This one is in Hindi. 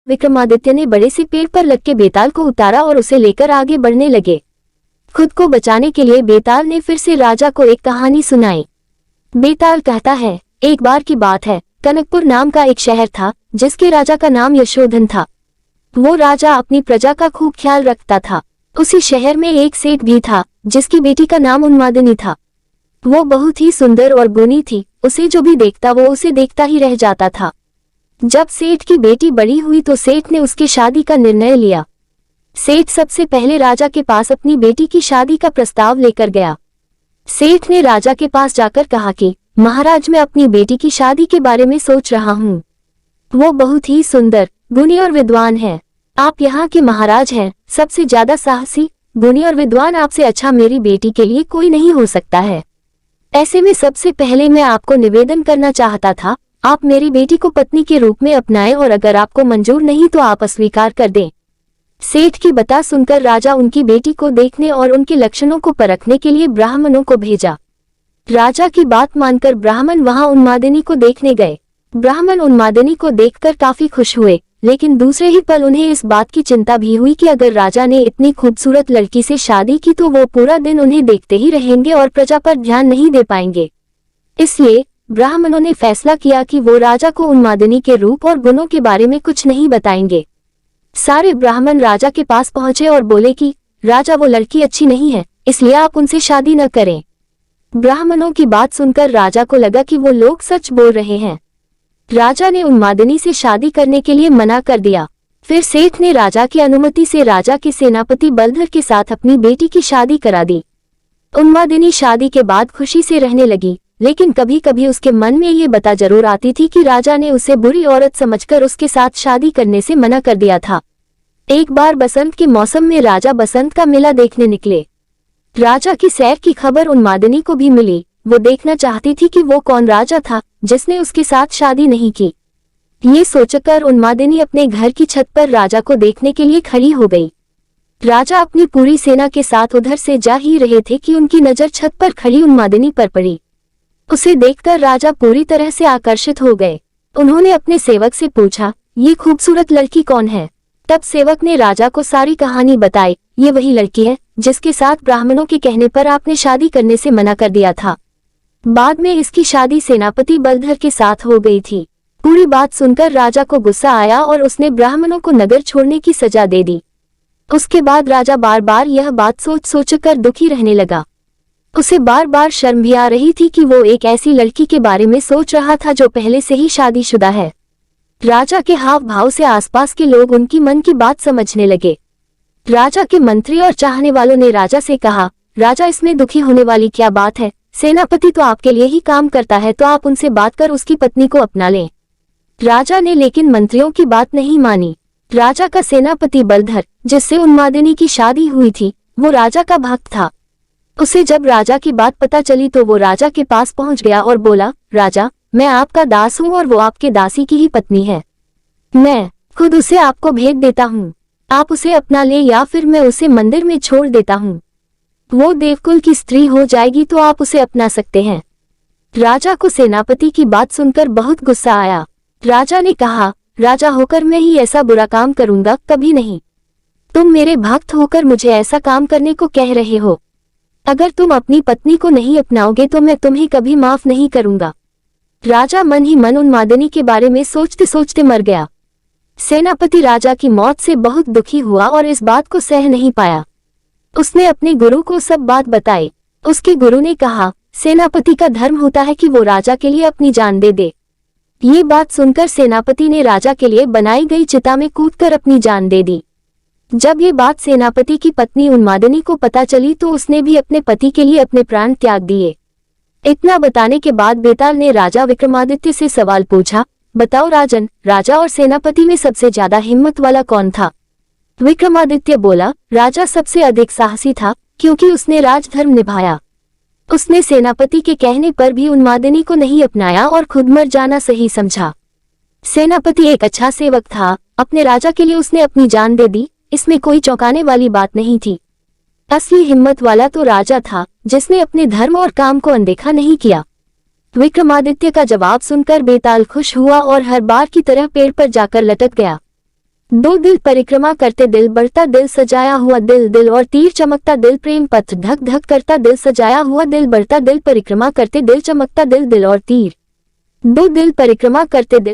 विक्रमादित्य ने बड़े से पेड़ पर लग के बेताल को उतारा और उसे लेकर आगे बढ़ने लगे। खुद को बचाने के लिए बेताल ने फिर से राजा को एक कहानी सुनाई। बेताल कहता है, एक बार की बात है, कनकपुर नाम का एक शहर था जिसके राजा का नाम यशोधन था। वो राजा अपनी प्रजा का खूब ख्याल रखता था। उसी शहर में एक सेठ भी था जिसकी बेटी का नाम उन्मादिनी था। वो बहुत ही सुंदर और गुणी थी, उसे जो भी देखता वो उसे देखता ही रह जाता था। जब सेठ की बेटी बड़ी हुई तो सेठ ने उसकी शादी का निर्णय लिया। सेठ सबसे पहले राजा के पास अपनी बेटी की शादी का प्रस्ताव लेकर गया। सेठ ने राजा के पास जाकर कहा कि महाराज, मैं अपनी बेटी की शादी के बारे में सोच रहा हूँ। वो बहुत ही सुंदर, गुणी और विद्वान है। आप यहाँ के महाराज हैं, सबसे ज्यादा साहसी, गुणी और विद्वान आपसे अच्छा मेरी बेटी के लिए कोई नहीं हो सकता है। ऐसे में सबसे पहले मैं आपको निवेदन करना चाहता था, आप मेरी बेटी को पत्नी के रूप में अपनाएं और अगर आपको मंजूर नहीं तो आप अस्वीकार कर दें। सेठ की बता सुनकर राजा उनकी बेटी को देखने और उनके लक्षणों को परखने के लिए ब्राह्मणों को भेजा। राजा की बात मानकर ब्राह्मण वहां उन्मादिनी को देखने गए। ब्राह्मण उन्मादिनी को देखकर काफी खुश हुए, लेकिन दूसरे ही पल उन्हें इस बात की चिंता भी हुई कि अगर राजा ने इतनी खूबसूरत लड़की से शादी की तो वो पूरा दिन उन्हें देखते ही रहेंगे और प्रजा पर ध्यान नहीं दे पाएंगे। इसलिए ब्राह्मणों ने फैसला किया कि वो राजा को उन्मादिनी के रूप और गुणों के बारे में कुछ नहीं बताएंगे। सारे ब्राह्मण राजा के पास पहुंचे और बोले कि राजा, वो लड़की अच्छी नहीं है, इसलिए आप उनसे शादी न करें। ब्राह्मणों की बात सुनकर राजा को लगा कि वो लोग सच बोल रहे हैं। राजा ने उन्मादिनी से शादी करने के लिए मना कर दिया। फिर सेठ ने राजा की अनुमति से राजा के सेनापति बलधर के साथ अपनी बेटी की शादी करा दी। उन्मादिनी शादी के बाद खुशी से रहने लगी, लेकिन कभी कभी उसके मन में ये बता जरूर आती थी कि राजा ने उसे बुरी औरत समझकर उसके साथ शादी करने से मना कर दिया था। एक बार बसंत के मौसम में राजा बसंत का मेला देखने निकले। राजा की सैर की खबर उन्मादिनी को भी मिली। वो देखना चाहती थी कि वो कौन राजा था जिसने उसके साथ शादी नहीं की। ये सोचकर उन्मादिनी अपने घर की छत पर राजा को देखने के लिए खड़ी हो गई। राजा अपनी पूरी सेना के साथ उधर से जा ही रहे थे कि उनकी नजर छत पर खड़ी उन्मादिनी पर पड़ी। उसे देखकर राजा पूरी तरह से आकर्षित हो गए। उन्होंने अपने सेवक से पूछा, ये खूबसूरत लड़की कौन है? तब सेवक ने राजा को सारी कहानी बताई। ये वही लड़की है जिसके साथ ब्राह्मणों के कहने पर आपने शादी करने से मना कर दिया था। बाद में इसकी शादी सेनापति बलधर के साथ हो गई थी। पूरी बात सुनकर राजा को गुस्सा आया और उसने ब्राह्मणों को नगर छोड़ने की सजा दे दी। उसके बाद राजा बार बार यह बात सोचकर दुखी रहने लगा। उसे बार बार शर्म भी आ रही थी कि वो एक ऐसी लड़की के बारे में सोच रहा था जो पहले से ही शादीशुदा है। राजा के हाव भाव से आसपास के लोग उनकी मन की बात समझने लगे। राजा के मंत्री और चाहने वालों ने राजा से कहा, राजा, इसमें दुखी होने वाली क्या बात है? सेनापति तो आपके लिए ही काम करता है, तो आप उनसे बात कर उसकी पत्नी को अपना लें। राजा ने लेकिन मंत्रियों की बात नहीं मानी। राजा का सेनापति बलधर, जिससे उन्मादिनी की शादी हुई थी, वो राजा का भक्त था। उसे जब राजा की बात पता चली तो वो राजा के पास पहुंच गया और बोला, राजा, मैं आपका दास हूँ और वो आपके दासी की ही पत्नी है। मैं खुद उसे आपको भेज देता हूँ। आप उसे अपना ले या फिर मैं उसे मंदिर में छोड़ देता हूँ। वो देवकुल की स्त्री हो जाएगी तो आप उसे अपना सकते हैं। राजा को सेनापति की बात सुनकर बहुत गुस्सा आया। राजा ने कहा, राजा होकर मैं ही ऐसा बुरा काम करूंगा? कभी नहीं। तुम मेरे भक्त होकर मुझे ऐसा काम करने को कह रहे हो। अगर तुम अपनी पत्नी को नहीं अपनाओगे तो मैं तुम्हें कभी माफ नहीं करूंगा। राजा मन ही मन उन्मादिनी के बारे में सोचते सोचते मर गया। सेनापति राजा की मौत से बहुत दुखी हुआ और इस बात को सह नहीं पाया। उसने अपने गुरु को सब बात बताई। उसके गुरु ने कहा, सेनापति का धर्म होता है कि वो राजा के लिए अपनी जान दे दे। ये बात सुनकर सेनापति ने राजा के लिए बनाई गई चिता में कूदकर अपनी जान दे दी। जब ये बात सेनापति की पत्नी उन्मादिनी को पता चली तो उसने भी अपने पति के लिए अपने प्राण त्याग दिए। इतना बताने के बाद बेताल ने राजा विक्रमादित्य से सवाल पूछा, बताओ राजन, राजा और सेनापति में सबसे ज्यादा हिम्मत वाला कौन था? विक्रमादित्य बोला, राजा सबसे अधिक साहसी था क्योंकि उसने राजधर्म निभाया। उसने सेनापति के कहने पर भी उन्मादिनी को नहीं अपनाया और खुद मर जाना सही समझा। सेनापति एक अच्छा सेवक था, अपने राजा के लिए उसने अपनी जान दे दी। इसमें कोई चौंकाने वाली बात नहीं थी। असली हिम्मत वाला तो राजा था जिसने अपने धर्म और काम को अनदेखा नहीं किया। विक्रमादित्य का जवाब सुनकर बेताल खुश हुआ और हर बार की तरह पेड़ पर जाकर लटक गया। दो दिल परिक्रमा करते दिल बढ़ता दिल सजाया हुआ दिल दिल और तीर चमकता दिल प्रेम पथ धक धक करता दिल सजाया हुआ दिल बढ़ता दिल परिक्रमा करते दिल चमकता दिल दिल और तीर दो दिल परिक्रमा करते दिल